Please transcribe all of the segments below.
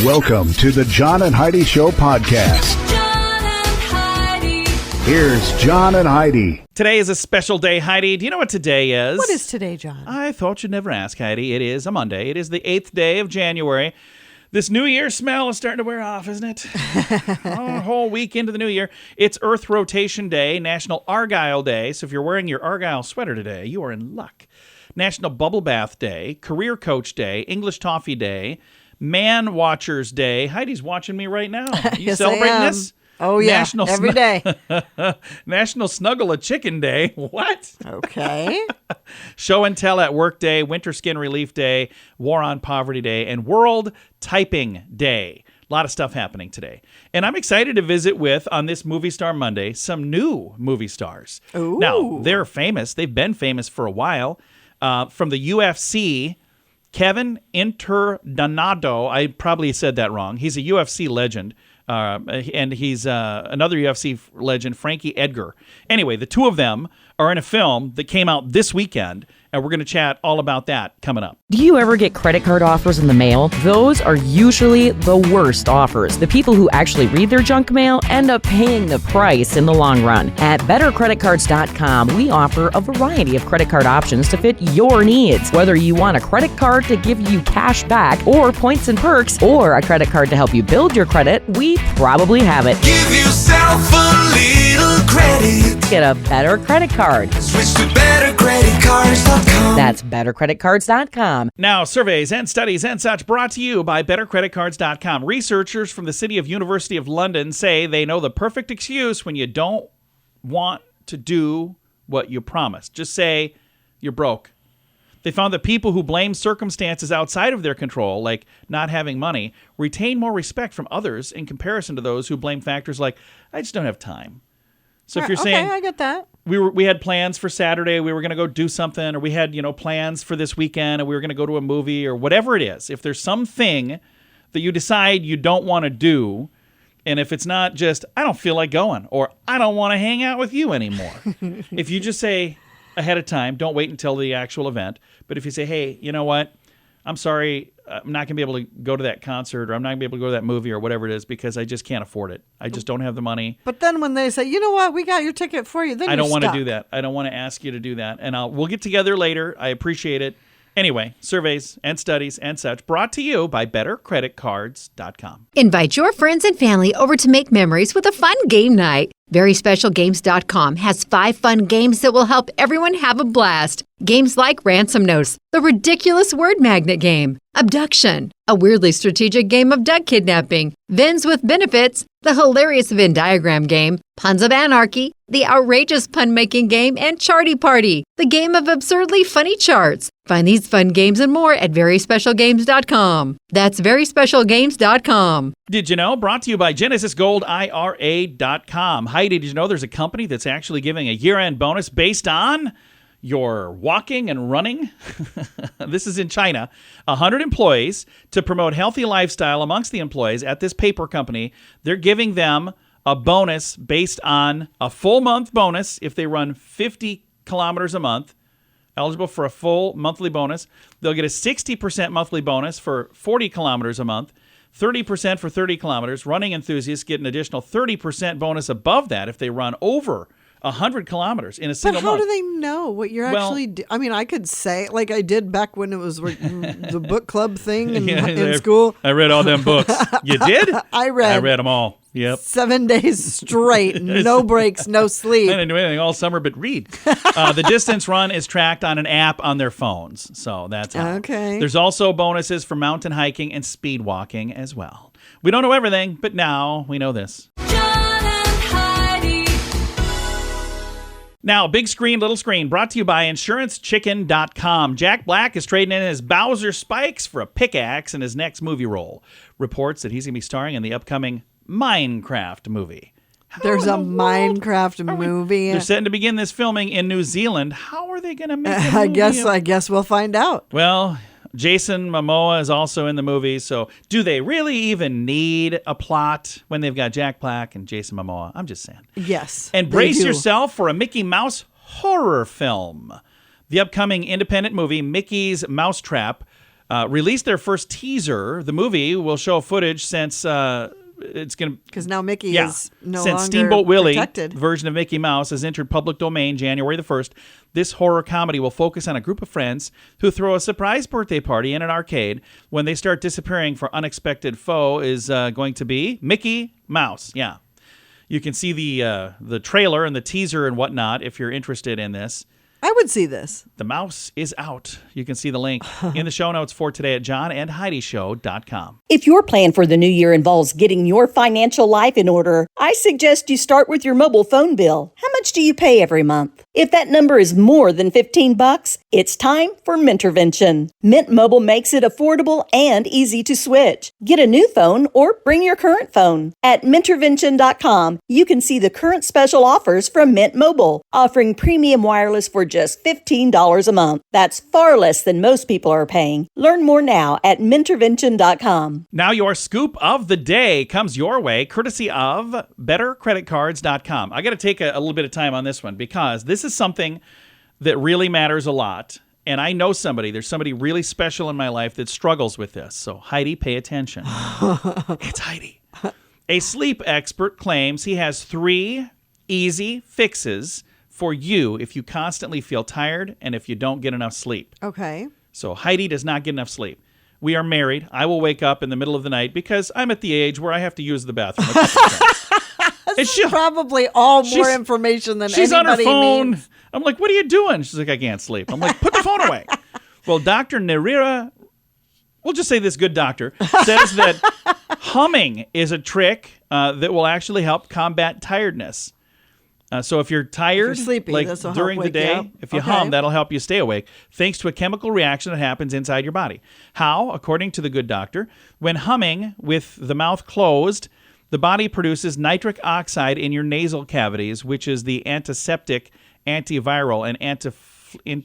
Welcome to the John and Heidi Show podcast. John and Heidi. Here's John and Heidi. Today is a special day, Heidi. Do you know what today is? What is today, John? I thought you'd never ask, Heidi. It is a Monday. It is the 8th day of January. This New Year smell is starting to wear off, isn't it? A whole week into the New Year. It's Earth Rotation Day, National Argyle Day. So if you're wearing your Argyle sweater today, you are in luck. National Bubble Bath Day, Career Coach Day, English Toffee Day, Man Watchers Day. Heidi's watching me right now. Are you Yes, celebrating I am. this? Oh, yeah, every day. National Snuggle a Chicken Day. What? Okay. Show and Tell at Work Day, Winter Skin Relief Day, War on Poverty Day, and World Typing Day. A lot of stuff happening today. And I'm excited to visit with, on this Movie Star Monday, some new movie stars. Ooh. Now, they're famous. They've been famous for a while. From the UFC, Kevin Internado, I probably said that wrong. He's a UFC legend. And he's another UFC legend, Frankie Edgar. Anyway, the two of them are in a film that came out this weekend, and we're going to chat all about that coming up. Do you ever get credit card offers in the mail? Those are usually the worst offers. The people who actually read their junk mail end up paying the price in the long run. At bettercreditcards.com, we offer a variety of credit card options to fit your needs. Whether you want a credit card to give you cash back or points and perks, or a credit card to help you build your credit, we probably have it. Give yourself a little credit. Get a better credit card. Switch to bettercreditcards.com. That's bettercreditcards.com. Now, surveys and studies and such brought to you by bettercreditcards.com. Researchers from the City of University of London say they know the perfect excuse when you don't want to do what you promised. Just say you're broke. They found that people who blame circumstances outside of their control, like not having money, retain more respect from others in comparison to those who blame factors like, I just don't have time. So if you're saying, I get that. we had plans for Saturday, we were going to go do something, or we had, plans for this weekend, and we were going to go to a movie, or whatever it is. If there's something that you decide you don't want to do, and if it's not just, I don't feel like going, or I don't want to hang out with you anymore. If you just say ahead of time, don't wait until the actual event, but if you say, hey, you know what, I'm sorry, I'm not going to be able to go to that concert, or I'm not going to be able to go to that movie, or whatever it is, because I just can't afford it. I just don't have the money. But then when they say, you know what, we got your ticket for you, then I don't want to stuck. do that. I don't want to ask you to do that. And we'll get together later. I appreciate it. Anyway, surveys and studies and such brought to you by bettercreditcards.com. Invite your friends and family over to make memories with a fun game night. VerySpecialGames.com has 5 fun games that will help everyone have a blast. Games like Ransom Notes, the ridiculous word magnet game, Abduction, a weirdly strategic game of duck kidnapping, Vins with Benefits, the hilarious Venn diagram game, Puns of Anarchy, the outrageous pun-making game, and Charty Party, the game of absurdly funny charts. Find these fun games and more at VerySpecialGames.com. That's VerySpecialGames.com. Did you know? Brought to you by GenesisGoldIRA.com. Heidi, did you know there's a company that's actually giving a year-end bonus based on your walking and running? This is in China. 100 employees to promote healthy lifestyle amongst the employees at this paper company. They're giving them a bonus based on a full month bonus if they run 50 kilometers a month. Eligible for a full monthly bonus. They'll get a 60% monthly bonus for 40 kilometers a month, 30% for 30 kilometers. Running enthusiasts get an additional 30% bonus above that if they run over 100 kilometers in a single month. But how do they know what you're actually doing? I mean, I could say, like I did back when it was the book club thing in school. I read all them books. You did? I read them all. Yep. 7 days straight, no breaks, no sleep. I didn't do anything all summer but read. The distance run is tracked on an app on their phones. So that's how. Okay. There's also bonuses for mountain hiking and speed walking as well. We don't know everything, but now we know this. John and Heidi. Now, big screen, little screen, brought to you by InsuranceChicken.com. Jack Black is trading in his Bowser spikes for a pickaxe in his next movie role. Reports that he's going to be starring in the upcoming Minecraft movie. There's a Minecraft movie. They're setting to begin this filming in New Zealand. How are they going to make it? I guess we'll find out. Well, Jason Momoa is also in the movie, so do they really even need a plot when they've got Jack Black and Jason Momoa? I'm just saying. Yes. And brace yourself for a Mickey Mouse horror film. The upcoming independent movie, Mickey's Mousetrap, released their first teaser. The movie will show footage since it's going to... Because now Mickey is no since longer Steamboat Willie, protected. version of Mickey Mouse, has entered public domain January the 1st, this horror comedy will focus on a group of friends who throw a surprise birthday party in an arcade when they start disappearing for unexpected foe is going to be Mickey Mouse. Yeah. You can see the trailer and the teaser and whatnot if you're interested in this. I would see this. The mouse is out. You can see the link in the show notes for today at johnandheidishow.com. If your plan for the new year involves getting your financial life in order, I suggest you start with your mobile phone bill. How much do you pay every month? If that number is more than $15, it's time for Mintervention. Mint Mobile makes it affordable and easy to switch. Get a new phone or bring your current phone. At Mintervention.com, you can see the current special offers from Mint Mobile, offering premium wireless for just $15 a month. That's far less than most people are paying. Learn more now at Mintervention.com. Now your scoop of the day comes your way, courtesy of BetterCreditCards.com. I got to take a little bit of time on this one because this is something that really matters a lot. And I know there's somebody really special in my life that struggles with this. So Heidi, pay attention. It's Heidi. A sleep expert claims he has 3 easy fixes for you if you constantly feel tired and if you don't get enough sleep. Okay. So Heidi does not get enough sleep. We are married. I will wake up in the middle of the night because I'm at the age where I have to use the bathroom. That's probably all more information than she's on her anybody phone. needs. I'm like, what are you doing? She's like, I can't sleep. I'm like, put the phone away. Well, Dr. Nerira, we'll just say this good doctor, says that humming is a trick that will actually help combat tiredness. So if you're tired, if you're sleepy, like this will during help the day, wake you up. if you hum, that'll help you stay awake, thanks to a chemical reaction that happens inside your body. How? According to the good doctor, when humming with the mouth closed, the body produces nitric oxide in your nasal cavities, which is the antiseptic, antiviral, and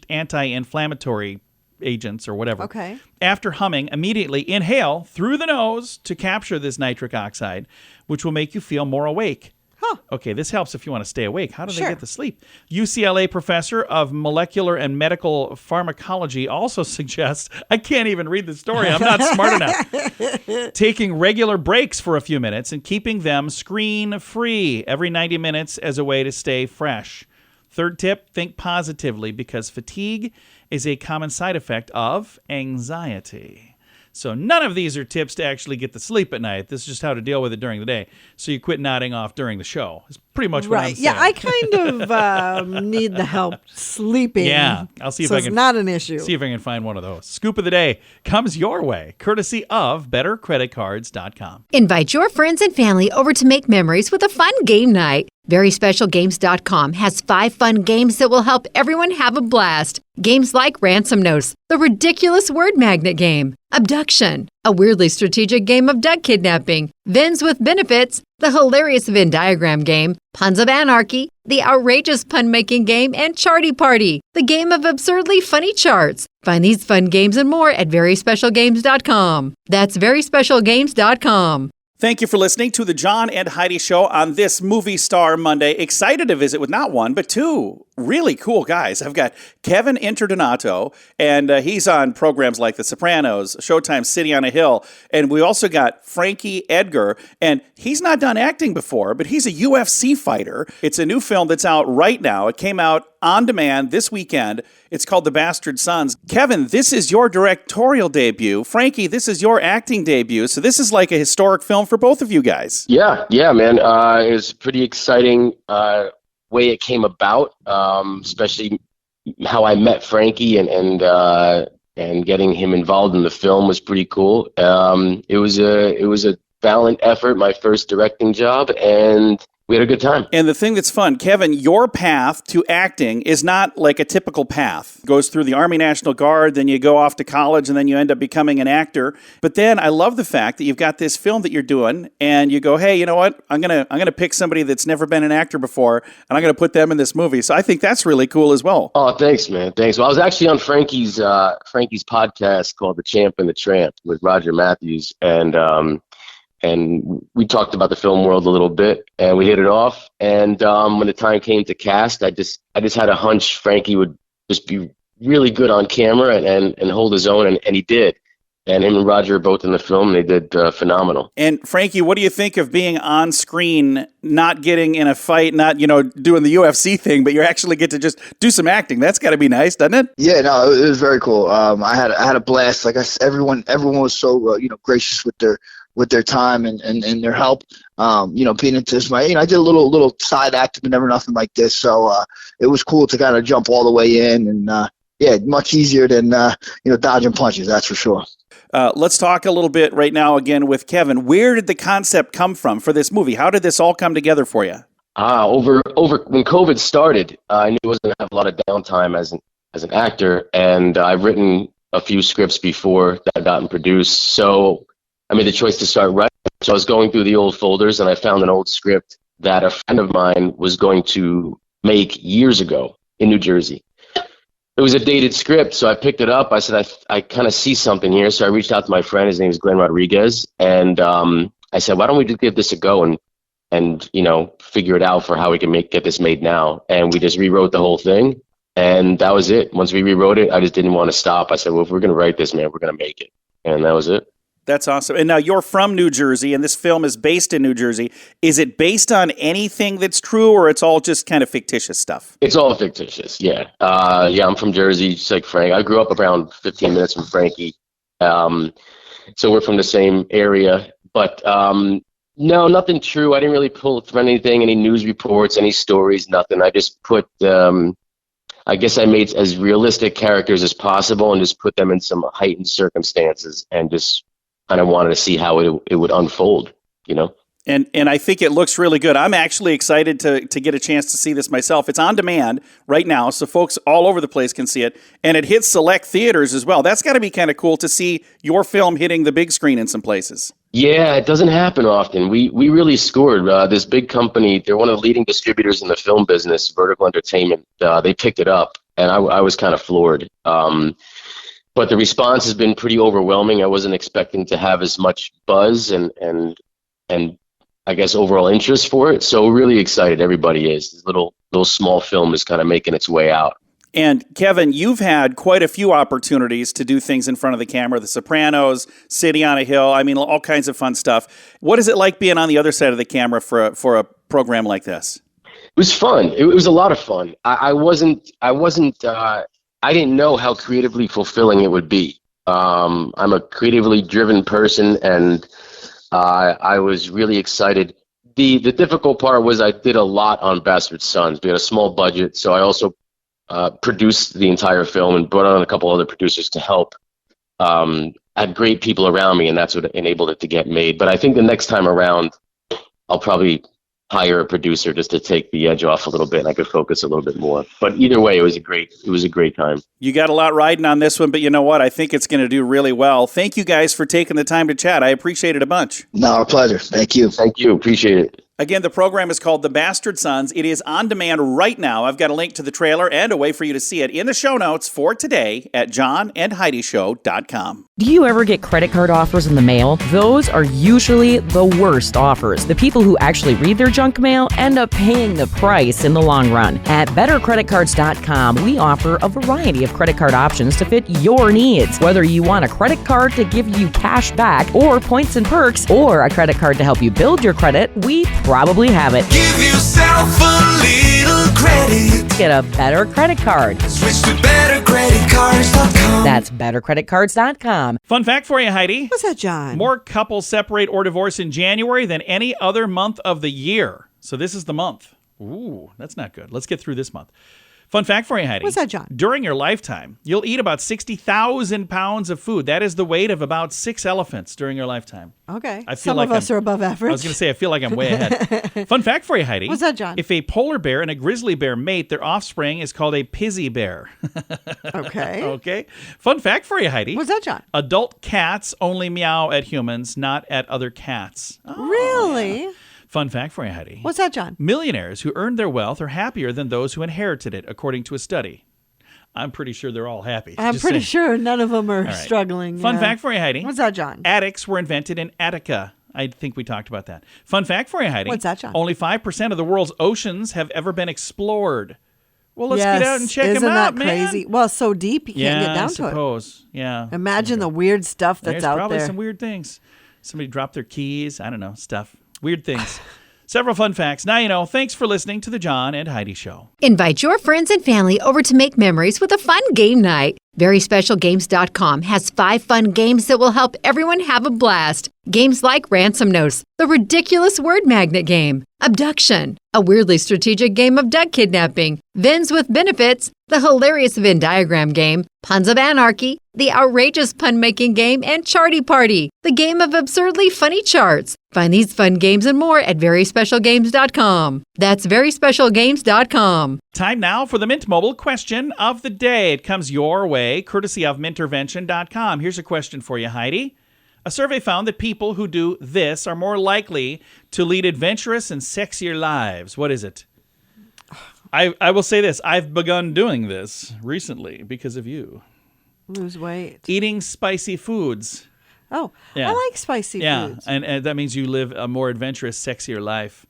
anti-inflammatory agents or whatever. Okay. After humming, immediately inhale through the nose to capture this nitric oxide, which will make you feel more awake. Huh. Okay, this helps if you want to stay awake. How do they Sure. get the sleep? UCLA professor of molecular and medical pharmacology also suggests, I can't even read the story, I'm not smart enough, taking regular breaks for a few minutes and keeping them screen-free every 90 minutes as a way to stay fresh. Third tip, think positively because fatigue is a common side effect of anxiety. So none of these are tips to actually get the sleep at night. This is just how to deal with it during the day. So you quit nodding off during the show. It's pretty much what I'm saying. Yeah, I kind of need the help sleeping. Yeah, I'll see if so I can. It's not an issue. See if I can find one of those. Scoop of the day comes your way, courtesy of BetterCreditCards.com. Invite your friends and family over to make memories with a fun game night. VerySpecialGames.com has 5 fun games that will help everyone have a blast. Games like Ransom Notes, the ridiculous word magnet game, Abduction, a weirdly strategic game of duck kidnapping, Vins with Benefits, the hilarious Venn diagram game, Puns of Anarchy, the outrageous pun-making game, and Charty Party, the game of absurdly funny charts. Find these fun games and more at VerySpecialGames.com. That's VerySpecialGames.com. Thank you for listening to the John and Heidi Show on this Movie Star Monday. Excited to visit with not one, but 2 really cool guys. I've got Kevin Interdonato, and he's on programs like The Sopranos, Showtime City on a Hill, and we also got Frankie Edgar, and he's not done acting before, but he's a UFC fighter. It's a new film that's out right now. It came out on demand this weekend. It's called The Bastard Sons. Kevin, this is your directorial debut. Frankie, this is your acting debut. So this is like a historic film for both of you guys. Yeah, man. It was pretty exciting way it came about, especially how I met Frankie and getting him involved in the film was pretty cool. It was a valiant effort, my first directing job, and we had a good time. And the thing that's fun, Kevin, your path to acting is not like a typical path. It goes through the Army National Guard, then you go off to college, and then you end up becoming an actor. But then I love the fact that you've got this film that you're doing, and you go, hey, you know what? I'm gonna pick somebody that's never been an actor before, and I'm gonna put them in this movie. So I think that's really cool as well. Oh, thanks, man. Thanks. Well, I was actually on Frankie's podcast called The Champ and the Tramp with Roger Matthews, and we talked about the film world a little bit, and we hit it off. And when the time came to cast, I just had a hunch Frankie would just be really good on camera and hold his own, and he did. And him and Roger are both in the film. They did phenomenal. And Frankie, what do you think of being on screen, not getting in a fight, not, doing the UFC thing, but you actually get to just do some acting? That's got to be nice, doesn't it? Yeah, no, it was very cool. I had a blast. Like I said, everyone was so gracious with their time and their help. Being into this, I did a little side act, but never nothing like this. So it was cool to kind of jump all the way in, and much easier than dodging punches. That's for sure. Let's talk a little bit right now again with Kevin. Where did the concept come from for this movie? How did this all come together for you? Over when COVID started, I knew I wasn't going to have a lot of downtime as an actor, and I've written a few scripts before that had gotten produced. So I made the choice to start writing. So I was going through the old folders, and I found an old script that a friend of mine was going to make years ago in New Jersey. It was a dated script, so I picked it up. I said, I kind of see something here. So I reached out to my friend. His name is Glenn Rodriguez. And I said, why don't we just give this a go and figure it out for how we can get this made now. And we just rewrote the whole thing. And that was it. Once we rewrote it, I just didn't want to stop. I said, well, if we're going to write this, man, we're going to make it. And that was it. That's awesome. And now you're from New Jersey, and this film is based in New Jersey. Is it based on anything that's true, or it's all just kind of fictitious stuff? It's all fictitious, yeah. I'm from Jersey, just like Frank. I grew up around 15 minutes from Frankie. So we're from the same area. But no, nothing true. I didn't really pull from anything, any news reports, any stories, nothing. I just put, I guess I made as realistic characters as possible and just put them in some heightened circumstances and just kind of wanted to see how it would unfold, And I think it looks really good. I'm actually excited to get a chance to see this myself. It's on demand right now, so folks all over the place can see it. And it hits select theaters as well. That's got to be kind of cool to see your film hitting the big screen in some places. Yeah, it doesn't happen often. We really scored. This big company, they're one of the leading distributors in the film business, Vertical Entertainment. They picked it up, and I was kind of floored. But the response has been pretty overwhelming. I wasn't expecting to have as much buzz and I guess overall interest for it. So really excited everybody is. This little small film is kind of making its way out. And Kevin, you've had quite a few opportunities to do things in front of the camera. The Sopranos, City on a Hill, all kinds of fun stuff. What is it like being on the other side of the camera for a program like this? It was fun. It was a lot of fun. I didn't know how creatively fulfilling it would be. I'm a creatively driven person, and I was really excited. The difficult part was I did a lot on Bastard Sons. We had a small budget, so I also produced the entire film and brought on a couple other producers to help. I had great people around me, and that's what enabled it to get made. But I think the next time around, I'll probably hire a producer just to take the edge off a little bit, and I could focus a little bit more. But either way, it was a great time. You got a lot riding on this one, but you know what? I think it's going to do really well. Thank you guys for taking the time to chat. I appreciate it a bunch. No, our pleasure. Thank you. Thank you. Appreciate it. Again, the program is called The Bastard Sons. It is on demand right now. I've got a link to the trailer and a way for you to see it in the show notes for today at johnandheidishow.com. Do you ever get credit card offers in the mail? Those are usually the worst offers. The people who actually read their junk mail end up paying the price in the long run. At bettercreditcards.com, we offer a variety of credit card options to fit your needs. Whether you want a credit card to give you cash back or points and perks, or a credit card to help you build your credit, we probably have it. Give yourself a little credit. Get a better credit card. Switch to bettercreditcards.com. That's bettercreditcards.com. Fun fact for you, Heidi. What's that, John? More couples separate or divorce in January than any other month of the year. So this is the month. Ooh, that's not good. Let's get through this month. Fun fact for you, Heidi. What's that, John? During your lifetime, you'll eat about 60,000 pounds of food. That is the weight of about 6 elephants during your lifetime. Okay. I feel Some like of us are above average. I was going to say, I feel like I'm way ahead. Fun fact for you, Heidi. What's that, John? If a polar bear and a grizzly bear mate, their offspring is called a pizzy bear. Okay. Okay. Fun fact for you, Heidi. What's that, John? Adult cats only meow at humans, not at other cats. Oh, Really? yeah. Fun fact for you, Heidi. What's that, John? Millionaires who earned their wealth are happier than those who inherited it, according to a study. I'm pretty sure they're all happy. I'm Just pretty saying. sure none of them are right. struggling. Fun fact for you, Heidi. What's that, John? Attics were invented in Attica. I think we talked about that. Fun fact for you, Heidi. What's that, John? Only 5% of the world's oceans have ever been explored. Well, let's get out and check Isn't them out, that crazy? Well, it's so deep you can't get down I to suppose. Yeah. it. Imagine the weird stuff that's There's out probably there. some weird things. Somebody dropped their keys. I don't know. Stuff. Weird things. Several fun facts. Now you know. Thanks for listening to the John and Heidi Show. Invite your friends and family over to make memories with a fun game night. VerySpecialGames.com has 5 fun games that will help everyone have a blast. Games like Ransom Notes, the ridiculous word magnet game, Abduction, a weirdly strategic game of duck kidnapping, Vins with Benefits, the hilarious Venn diagram game, Puns of Anarchy, the outrageous pun-making game, and Charty Party, the game of absurdly funny charts. Find these fun games and more at VerySpecialGames.com. That's VerySpecialGames.com. Time now for the Mint Mobile question of the day. It comes your way, courtesy of Mintervention.com. Here's a question for you, Heidi. A survey found that people who do this are more likely to lead adventurous and sexier lives. What is it? I will say this. I've begun doing this recently because of you. Lose weight. Eating spicy foods. Oh, Yeah. I like spicy foods. And that means you live a more adventurous, sexier life.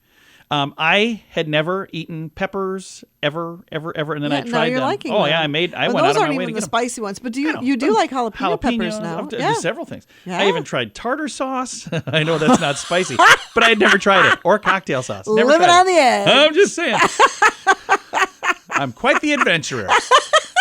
I had never eaten peppers ever, and then I tried now you're them. liking Oh them. yeah, I But went those out of my aren't way even to the get them. spicy ones. But I know. you do like jalapeno peppers Jalapeno, now? I've done Yeah. several things. Yeah. I even tried tartar sauce. I know that's not spicy, but I had never tried it. Or cocktail sauce. Never Living tried on it. the edge. I'm just saying. I'm quite the adventurer.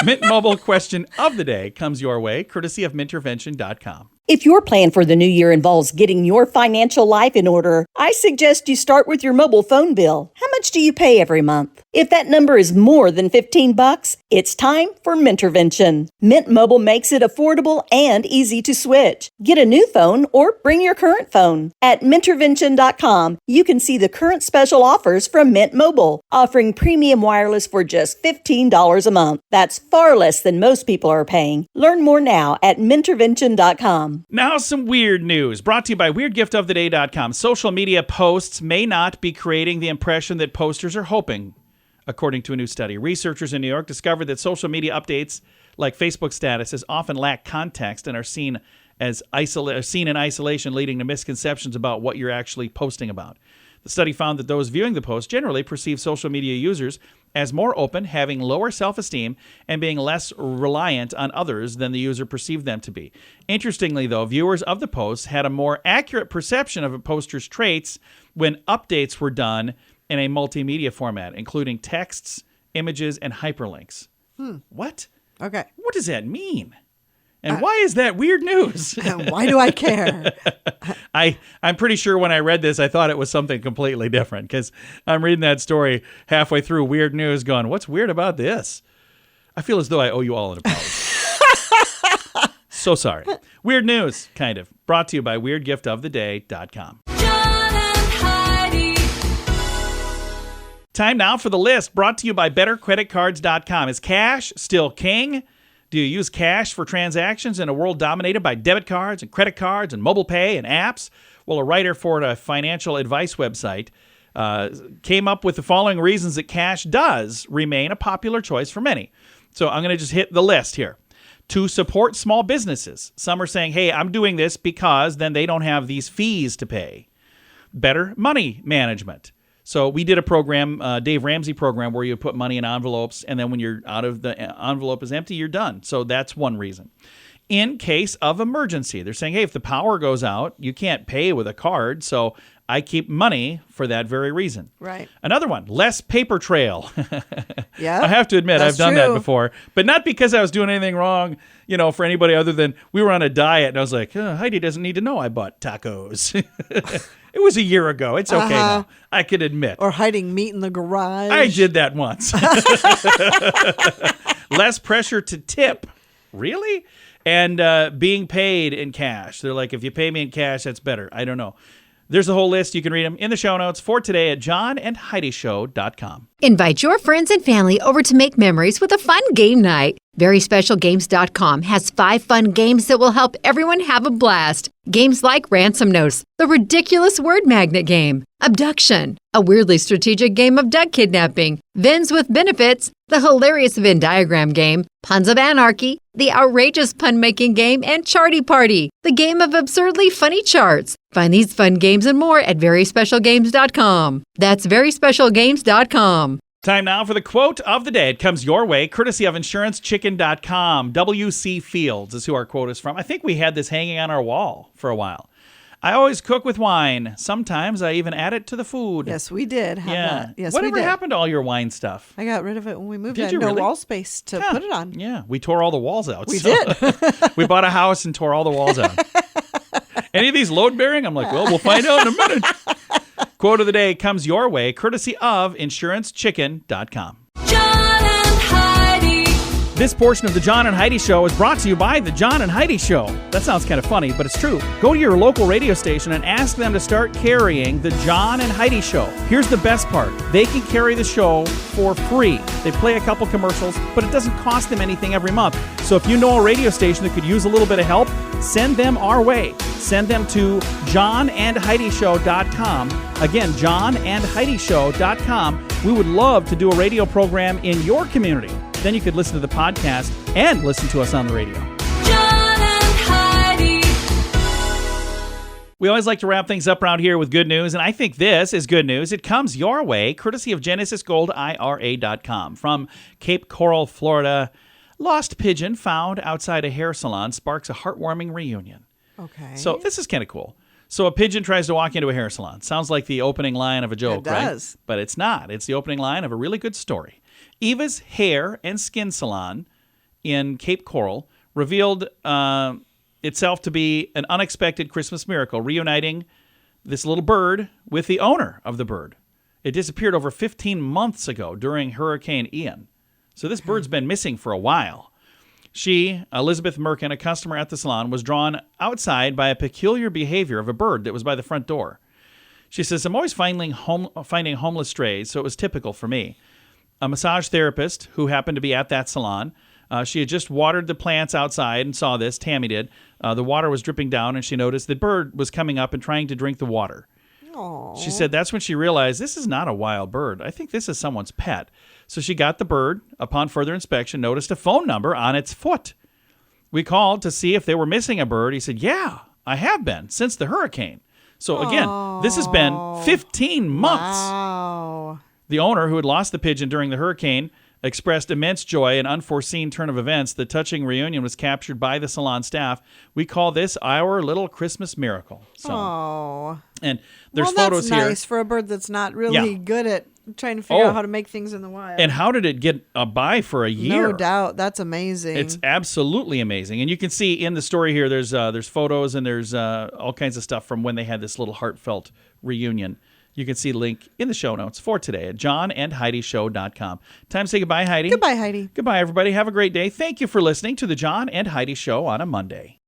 Mint Mobile question of the day comes your way, courtesy of Mintervention.com. If your plan for the new year involves getting your financial life in order, I suggest you start with your mobile phone bill. How much do you pay every month? If that number is more than $15, it's time for Mintervention. Mint Mobile makes it affordable and easy to switch. Get a new phone or bring your current phone. At Mintervention.com, you can see the current special offers from Mint Mobile, offering premium wireless for just $15 a month. That's far less than most people are paying. Learn more now at Mintervention.com. Now some weird news, brought to you by WeirdGiftOfTheDay.com. Social media posts may not be creating the impression that posters are hoping. According to a new study, researchers in New York discovered that social media updates like Facebook statuses often lack context and are seen in isolation, leading to misconceptions about what you're actually posting about. The study found that those viewing the post generally perceive social media users as more open, having lower self-esteem, and being less reliant on others than the user perceived them to be. Interestingly, though, viewers of the post had a more accurate perception of a poster's traits when updates were done in a multimedia format, including texts, images, and hyperlinks. What? Okay. What does that mean? And why is that weird news? Why do I care? I'm pretty sure when I read this, I thought it was something completely different because I'm reading that story halfway through weird news going, what's weird about this? I feel as though I owe you all an apology. So sorry. Weird news, kind of. Brought to you by WeirdGiftOfTheDay.com. John and Heidi. Time now for the list, brought to you by BetterCreditCards.com. Is cash still king? Do you use cash for transactions in a world dominated by debit cards and credit cards and mobile pay and apps? Well, a writer for a financial advice website came up with the following reasons that cash does remain a popular choice for many. So I'm going to just hit the list here. To support small businesses. Some are saying, hey, I'm doing this because then they don't have these fees to pay. Better money management. So we did a program, Dave Ramsey program, where you put money in envelopes, and then when you're out of the envelope is empty, you're done. So that's one reason. In case of emergency, they're saying, hey, if the power goes out, you can't pay with a card, so I keep money for that very reason. Right. Another one, less paper trail. Yeah. I have to admit, that's I've done that true. before, but not because I was doing anything wrong, for anybody other than we were on a diet, and I was like, Heidi doesn't need to know I bought tacos. It was a year ago. It's okay now. I could admit. Or hiding meat in the garage. I did that once. Less pressure to tip. Really? And being paid in cash. They're like, if you pay me in cash, that's better. I don't know. There's a whole list. You can read them in the show notes for today at johnandheidishow.com. Invite your friends and family over to make memories with a fun game night. VerySpecialGames.com has 5 fun games that will help everyone have a blast. Games like Ransom Notes, the ridiculous word magnet game, Abduction, a weirdly strategic game of duck kidnapping, Vins with Benefits, the hilarious Venn diagram game, Puns of Anarchy, the outrageous pun-making game, and Charty Party, the game of absurdly funny charts. Find these fun games and more at VerySpecialGames.com. That's VerySpecialGames.com. Time now for the quote of the day. It comes your way, courtesy of InsuranceChicken.com. W.C. Fields is who our quote is from. I think we had this hanging on our wall for a while. I always cook with wine. Sometimes I even add it to the food. Yes, we did have that. Yes, Whatever we did. happened to all your wine stuff? I got rid of it when we moved. Did I had you no really? wall space to put it on. Yeah, we tore all the walls out. We did. We bought a house and tore all the walls out. Any of these load bearing? I'm like, well, we'll find out in a minute. Quote of the day comes your way, courtesy of InsuranceChicken.com. John and Heidi. This portion of the John and Heidi Show is brought to you by the John and Heidi Show. That sounds kind of funny, but it's true. Go to your local radio station and ask them to start carrying the John and Heidi Show. Here's the best part. They can carry the show for free. They play a couple commercials, but it doesn't cost them anything every month. So if you know a radio station that could use a little bit of help, send them our way. Send them to johnandheidishow.com. Again, johnandheidishow.com. We would love to do a radio program in your community. Then you could listen to the podcast and listen to us on the radio. John and Heidi. We always like to wrap things up around here with good news, and I think this is good news. It comes your way, courtesy of GenesisGoldIRA.com. From Cape Coral, Florida, lost pigeon found outside a hair salon sparks a heartwarming reunion. Okay. So this is kind of cool. So a pigeon tries to walk into a hair salon. Sounds like the opening line of a joke, It does. right? But it's not. It's the opening line of a really good story. Eva's Hair and Skin Salon in Cape Coral revealed itself to be an unexpected Christmas miracle, reuniting this little bird with the owner of the bird. It disappeared over 15 months ago during Hurricane Ian. So this bird's been missing for a while. She, Elizabeth Merkin, a customer at the salon, was drawn outside by a peculiar behavior of a bird that was by the front door. She says, I'm always finding homeless strays, so it was typical for me. A massage therapist who happened to be at that salon, she had just watered the plants outside and saw this, Tammy did. The water was dripping down, and she noticed the bird was coming up and trying to drink the water. Aww. She said that's when she realized this is not a wild bird. I think this is someone's pet. So she got the bird. Upon further inspection, noticed a phone number on its foot. We called to see if they were missing a bird. He said, yeah, I have been since the hurricane. So again, this has been 15 months. Wow. The owner, who had lost the pigeon during the hurricane, expressed immense joy. An unforeseen turn of events. The touching reunion was captured by the salon staff. We call this our little Christmas miracle. So, Oh. and there's Well, photos that's here. nice for a bird that's not really Yeah. good at trying to figure out how to make things in the wild. And how did it get by for a year? No doubt. That's amazing. It's absolutely amazing. And you can see in the story here, there's photos and there's all kinds of stuff from when they had this little heartfelt reunion. You can see a link in the show notes for today at johnandheidishow.com. Time to say goodbye, Heidi. Goodbye, Heidi. Goodbye, everybody. Have a great day. Thank you for listening to the John and Heidi Show on a Monday.